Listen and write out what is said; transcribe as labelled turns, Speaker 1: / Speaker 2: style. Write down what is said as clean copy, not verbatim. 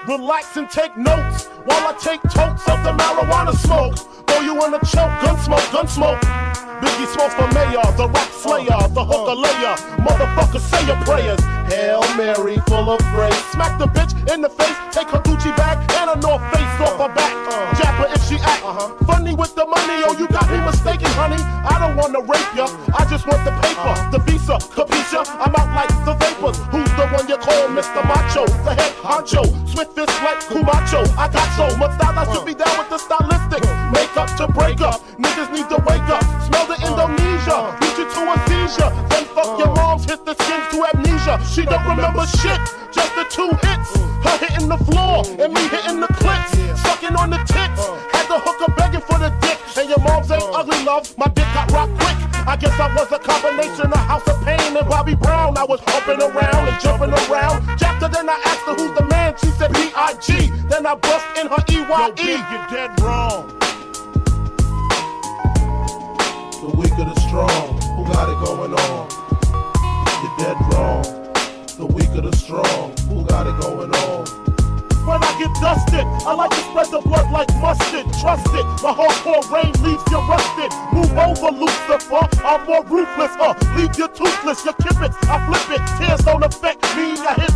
Speaker 1: Relax and take notes while I take totes of the marijuana smoke. Throw you in a choke, gun smoke. Biggie Smalls for mayor, the rap slayer, the hooker layer. Motherfucker, say your prayers. Hail Mary, full of grace. Smack the bitch in the face, take her Gucci bag and a North Face off her back. Jab her if she act funny with the money. Oh, you got me mistaken, honey. I don't wanna rape ya, I just want the paper, the visa, capisha. I'm out like the vapors. Who's the one you call Mr. Macho? The head honcho, swiftest like Kumacho. I got so much style, I should be down with the stylistic. Make up to break up, niggas need to wake up. Smell the Indonesia, beat you to a seizure. Then fuck your moms, hit the skins to amnesia. She don't remember shit, just the 2 hits. Her hitting the floor, and me hitting the clicks. Sucking on the tits, had the hooker begging for the dick. And your moms ain't ugly, love, my dick got rocked quick. I guess I was a combination of House of Pain and Bobby Brown. I was humping around and jumping around. Jacked her, then I asked her who's the man. She said B.I.G. Then I bust in her E.Y.E. Yo, Big, you're dead wrong. The weak of the strong, who got it going on? You're dead wrong. The weak of the strong, who got it going on? When I get dusted, I like to spread the blood like mustard. Trust it, my hardcore rain leaves you rusted. Move over, Lucifer, I'm more ruthless. Leave you toothless, you kip it, I flip it. Tears don't affect me, I hit